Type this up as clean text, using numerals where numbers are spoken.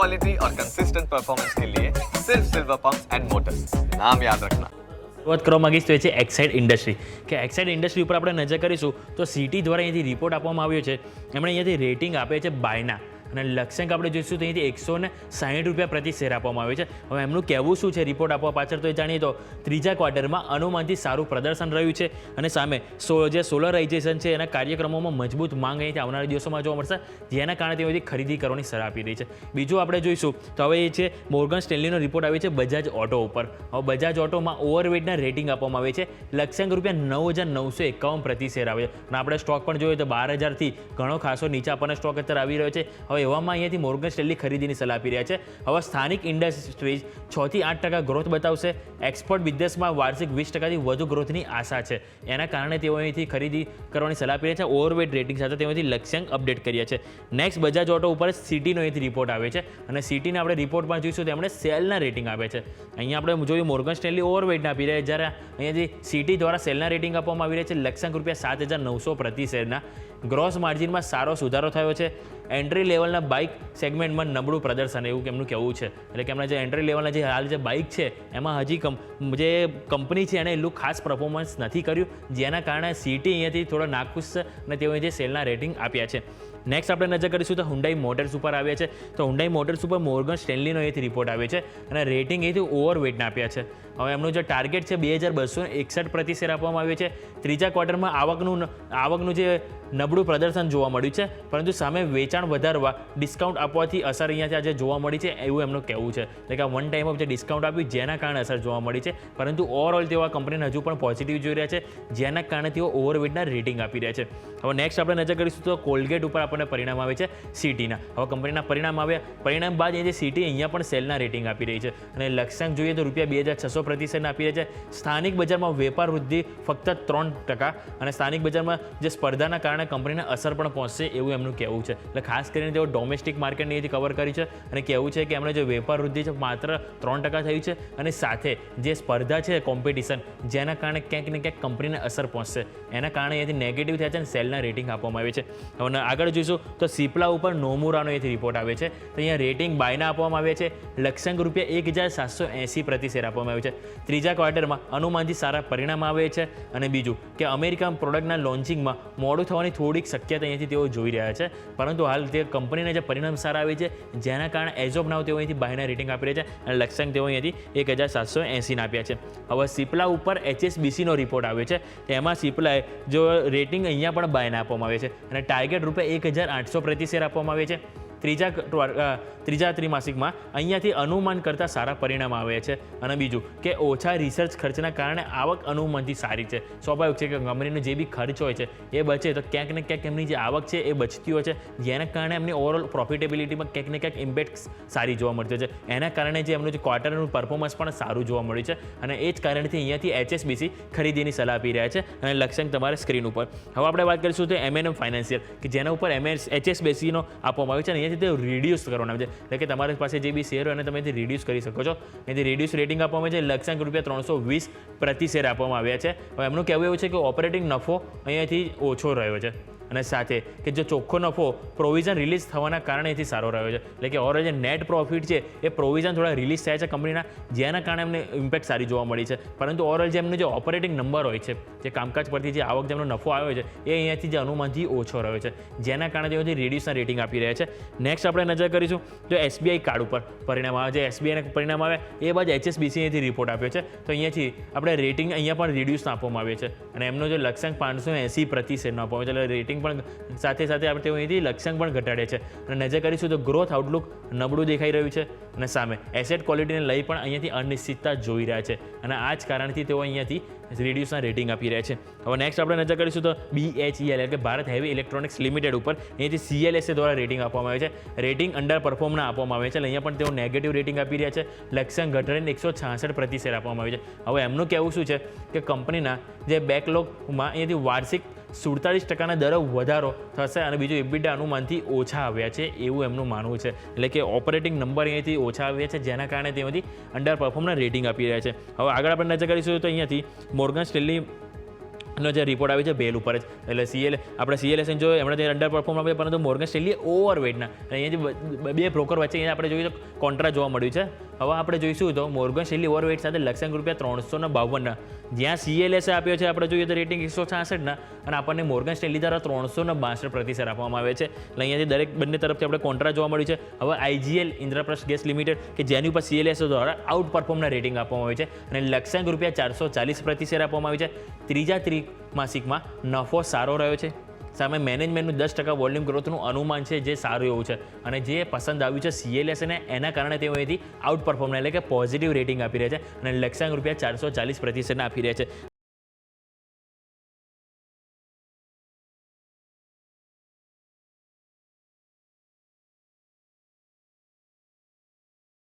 Quality और consistent performance के लिए सिर्फ सिल्वर पंप्स एंड मोटर्स, नाम याद रखना। શરૂઆત કરવા માંગીશ તો એ છે એક્સાઇડ ઇન્ડસ્ટ્રી કે એક્સાઇડ ઇન્ડસ્ટ્રી ઉપર આપણે નજર કરીશું તો સિટી દ્વારા અહીંયાથી રિપોર્ટ આપવામાં આવ્યો છે. એમણે અહીંયાથી રેટિંગ આપે છે બાયના અને લક્ષ્યાંક આપણે જોઈશું તો અહીંયાથી ₹160 પ્રતિ શેર આપવામાં આવ્યો છે. હવે એમનું કહેવું શું છે રિપોર્ટ આપવા પાછળ તો એ જાણીએ તો ત્રીજા ક્વાર્ટરમાં અનુમાનથી સારું પ્રદર્શન રહ્યું છે અને સામે જે સોલરાઇઝેશન છે એના કાર્યક્રમોમાં મજબૂત માંગ અહીંથી આવનારા દિવસોમાં જોવા મળશે, જેના કારણે તેઓથી ખરીદી કરવાની સલાહ આપી રહી છે. બીજું આપણે જોઈશું તો હવે એ છે મોર્ગન સ્ટેનલીનો રિપોર્ટ આવ્યો છે બજાજ ઓટો ઉપર. હવે બજાજ ઓટોમાં ઓવરવેટના રેટિંગ આપવામાં આવે છે. લક્ષ્યાંક ₹9,951 પ્રતિ શેર આવે છે અને આપણે સ્ટોક પણ જોઈએ તો 12,000થી ઘણો ખાસો નીચે આપણને સ્ટોક અત્યારે આવી રહ્યો છે. હવે એવામાં અહીંયાથી મોર્ગન સ્ટેનલી ખરીદીની સલાહ આપી રહ્યા છે. હવે સ્થાનિક ઇન્ડસ્ટ્રીઝ 6-8% ગ્રોથ બતાવશે. એક્સપોર્ટ બિઝનેસમાં વાર્ષિક 20%થી વધુ ગ્રોથની આશા છે. એના કારણે તેઓ અહીંથી ખરીદી કરવાની સલાહ આપી રહ્યા છે. ઓવરવેટ રેટિંગ સાથે તેઓથી લક્ષ્યાંક અપડેટ કર્યા છે. નેક્સ્ટ બજાજ ઓટો ઉપર સિટીનો અહીંથી રિપોર્ટ આવે છે અને સિટીને આપણે રિપોર્ટમાં જોઈશું તો એમણે સેલના રેટિંગ આપે છે. અહીંયા આપણે જોયું મોર્ગન સ્ટેનલી ઓવરવેટના આપી રહ્યા જ્યારે અહીંયાથી સિટી દ્વારા સેલના રેટિંગ આપવામાં આવી રહ્યા છે લક્ષ્યાંક ₹7,900 પ્રતિ શેરના. ગ્રોસ માર્જિનમાં સારો સુધારો થયો છે. એન્ટ્રી લેવલના બાઇક સેગમેન્ટમાં નબળું પ્રદર્શન એવું એમનું કહેવું છે. એટલે કે એમના જે એન્ટ્રી લેવલના જે હાલ જે બાઇક છે એમાં હજી જે કંપની છે એને એટલું ખાસ પરફોર્મન્સ નથી કર્યું, જેના કારણે સિટી અહીંયાથી થોડો નાખુશ છે અને તેઓ જે સેલના રેટિંગ આપ્યા છે. નેક્સ્ટ આપણે નજર કરીશું તો હુન્ડાઈ મોટર્સ ઉપર આવ્યા છે. તો હુન્ડાઈ મોટર્સ ઉપર મોર્ગન સ્ટેનલીનો અહીંથી રિપોર્ટ આવે છે અને રેટિંગ અહીંથી ઓવરવેટના આપ્યા છે. હવે એમનું જે ટાર્ગેટ છે 2,261 પ્રતિ શેર આપવામાં આવ્યું છે. ત્રીજા ક્વાર્ટરમાં આવકનું જે નબળું પ્રદર્શન જોવા મળ્યું છે, પરંતુ સામે વેચાણ વધારવા ડિસ્કાઉન્ટ આપવાથી અસર અહીંયાથી આજે જોવા મળી છે એવું એમનું કહેવું છે. એટલે કે વન ટાઈમ ઓફ જે ડિસ્કાઉન્ટ આપ્યું જેના કારણે અસર જોવા મળી છે, પરંતુ ઓવરઓલ તેઓ આ કંપનીને હજુ પણ પોઝિટિવ જોઈ રહ્યા છે, જેના કારણે તેઓ ઓવરવેટના રેટિંગ આપી રહ્યા છે. હવે નેક્સ્ટ આપણે નજર કરીશું તો કોલગેટ ઉપર આપણને પરિણામ આવે છે સિટીના. હવે કંપનીના પરિણામ બાદ એ જે સિટી અહીંયા પણ સેલના રેટિંગ આપી રહી છે અને લક્ષ્યાંક જોઈએ તો ₹2,600 પ્રતિ શેરના આપી રહ્યા છે. સ્થાનિક બજારમાં વેપાર વૃદ્ધિ ફક્ત 3% અને સ્થાનિક બજારમાં જે સ્પર્ધાના કારણે કંપનીને અસર પણ પહોંચશે એવું એમનું કહેવું છે. એટલે ખાસ કરીને તેઓ ડોમેસ્ટિક માર્કેટને અહીંથી કવર કરી છે અને કહેવું છે કે એમણે જે વેપાર વૃદ્ધિ છે માત્ર 3% થયું છે અને સાથે જે સ્પર્ધા છે કોમ્પિટિશન, જેના કારણે ક્યાંક ને ક્યાંક કંપનીને અસર પહોંચશે, એના કારણે અહીંથી નેગેટિવ થયા છે અને સેલના રેટિંગ આપવામાં આવે છે. હવે આગળ જોઈશું તો સિપ્લા ઉપર નોમુરાનો અહીંથી રિપોર્ટ આવે છે. તો અહીંયા રેટિંગ બાયના આપવામાં આવે છે. લક્ષ્યાંક ₹1,780 પ્રતિ શેર આપવામાં આવે છે. ત્રીજા ક્વાર્ટરમાં અનુમાનથી સારા પરિણામ આવે છે અને બીજું કે અમેરિકન પ્રોડક્ટના લોન્ચિંગમાં મોડું થવાની થોડીક શક્યતા અહીંયાથી તેઓ જોઈ રહ્યા છે, પરંતુ હાલ તે કંપનીના જે પરિણામ સારા આવે છે જેના કારણે એઝ ઓફ નાવ તેઓ અહીંથી બાયના રેટિંગ આપી રહ્યા છે અને લક્ષ્યાંક તેઓ અહીંયાથી 1,780 આપ્યા છે. હવે સિપ્લા ઉપર HSBCનો રિપોર્ટ આવ્યો છે. એમાં સિપ્લાએ જો રેટિંગ અહીંયા પણ બાયના આપવામાં આવે છે અને ટાર્ગેટ ₹1,800 પ્રતિ શેર આપવામાં આવે છે. ત્રીજા ત્રિમાસિકમાં અહીંયાથી અનુમાન કરતાં સારા પરિણામ આવે છે અને બીજું કે ઓછા રિસર્ચ ખર્ચના કારણે આવક અનુમાનથી સારી છે. સ્વાભાવિક છે કે કંપનીનો જે બી ખર્ચ હોય છે એ બચે તો ક્યાંક ને ક્યાંક એમની જે આવક છે એ બચતી હોય છે, જેના કારણે એમની ઓવરઓલ પ્રોફિટેબિલિટીમાં ક્યાંક ને ક્યાંક ઇમ્પેક્ટ સારી જોવા મળતી હોય છે. એના કારણે જે એમનું જે ક્વાર્ટરનું પરફોર્મન્સ પણ સારું જોવા મળ્યું છે અને એ જ કારણથી અહીંયાથી HSBC ખરીદીની સલાહ આપી રહ્યા છે અને લક્ષ્યાંક તમારે સ્ક્રીન ઉપર. હવે આપણે વાત કરીશું તો M&M ફાઇનાન્શિયલ કે જેના ઉપર HSBCનો આપવામાં આવ્યો છે અને અહીંયાથી તે રિડ્યુસ કરવાના છે. એટલે કે તમારી પાસે જે બી શેર હોય અને તમે એથી રિડ્યુસ કરી શકો છો. એથી રિડ્યુસ રેટિંગ આપવામાં આવે છે. લક્ષ્યાંક ₹320 પ્રતિ શેર આપવામાં આવ્યા છે. હવે એમનું કહેવું એવું છે કે ઓપરેટિંગ નફો અહીંયાથી ઓછો રહ્યો છે અને સાથે કે જે ચોખ્ખો નફો પ્રોવિઝન રિલીઝ થવાના કારણે એથી સારો રહ્યો છે. એટલે કે ઓવરઓલ જે નેટ પ્રોફિટ છે એ પ્રોવિઝન થોડા રિલીઝ થયા છે કંપનીના, જેના કારણે એમને ઇમ્પેક્ટ સારી જોવા મળી છે, પરંતુ ઓવરઓલ જે એમનો જે ઓપરેટિંગ નંબર હોય છે, જે કામકાજ પરથી જે આવક જેમનો નફો આવ્યો છે એ અહીંયાથી જે અનુમાનથી ઓછો રહ્યો છે, જેના કારણે તેઓથી રિડ્યુસના રેટિંગ આપી રહ્યા છે. નેક્સ્ટ આપણે નજર કરીશું તો SBI કાર્ડ ઉપર પરિણામ આવે છે. SBIના પરિણામ આવે એ બાદ HSBC અહીંયાથી રિપોર્ટ આપ્યો છે. તો અહીંયાથી આપણે રેટિંગ અહીંયા પણ રિડ્યુસના આપવામાં આવે છે અને એમનો જે લક્ષ્યાંક 580 પ્રતિ શેરનો આપવામાં આવે છે. એટલે રેટિંગ પણ સાથે આપણે તેઓ અહીંથી લક્ષ્યાંક પણ ઘટાડે છે અને નજર કરીશું તો ગ્રોથ આઉટલુક નબળું દેખાઈ રહ્યું છે અને સામે એસેટ ક્વોલિટીને લઈ પણ અહીંયાથી અનિશ્ચિતતા જોઈ રહ્યા છે અને આ જ કારણથી તેઓ અહીંયાથી રિડ્યુસના રેટિંગ આપી રહ્યા છે. હવે નેક્સ્ટ આપણે નજર કરીશું તો BHEL એટલે કે ભારત હેવી ઇલેક્ટ્રોનિક્સ લિમિટેડ ઉપર અહીંયાથી CLSA દ્વારા રેટિંગ આપવામાં આવે છે. રેટિંગ અંડર પરફોર્મના આપવામાં આવે છે. અહીંયા પણ તેઓ નેગેટિવ રેટિંગ આપી રહ્યા છે. લક્ષ્યાંક ઘટાડીને 166 પ્રતિ શેર આપવામાં આવે છે. હવે એમનું કહેવું શું છે કે કંપનીના જે બેકલોગમાં અહીંયાથી વાર્ષિક 47% દરો વધારો થશે અને બીજું EBITDA અનુમાનથી ઓછા આવ્યા છે એવું એમનું માનવું છે. એટલે કે ઓપરેટિંગ નંબર અહીંયાથી ઓછા આવ્યા છે, જેના કારણે તેમાંથી અંડર પરફોર્મના રેટિંગ આપી રહ્યા છે. હવે આગળ આપણે નજર કરીશું તો અહીંયાથી મોર્ગન સ્ટેનલી નો જે રિપોર્ટ આવ્યો છે બેલ ઉપર જ એટલે આપણે CLSN જો એમણે તે અંડર પરફોર્મ આપ્યો પરંતુ મોર્ગન સ્ટેનલી ઓવરવેટના અહીંયાથી બે બ્રોકર વચ્ચે અહીંયા આપણે જોઈએ તો કોન્ટ્રા જોવા મળ્યું છે. હવે આપણે જોઈશું તો મોર્ગન સ્ટેનલી ઓવરવેટ સાથે લક્ષ્યાંક ₹352 જ્યાં CLSA આપ્યો છે આપણે જોઈએ તો રેટિંગ 166 અને આપણને મોર્ગન સ્ટેનલી દ્વારા 362% આપવામાં આવે છે. એટલે અહીંયાથી દરેક બંને તરફથી આપણે કોન્ટ્રા જોવા મળ્યું છે. હવે IGL ઇન્દ્રપ્રસ્થ ગેસ લિમિટેડ કે જેની ઉપર CLSA દ્વારા આઉટ પરફોર્મના રેટિંગ આપવામાં આવે છે અને લક્ષ્યાંક ₹440 આપવામાં આવ્યું છે. ત્રીજા ત્રિમાસિકમાં નફો સારો રહ્યો છે. સામે મેનેજમેન્ટનું 10% વોલ્યુમ ગ્રોથનું અનુમાન છે જે સારું એવું છે અને જે પસંદ આવ્યું છે CLSA ને એના કારણે તેઓ અહીંથી આઉટ પરફોર્મ એટલે કે પોઝિટિવ રેટિંગ આપી રહ્યા છે અને લક્ષ્યાંક ₹440 આપી રહ્યા છે.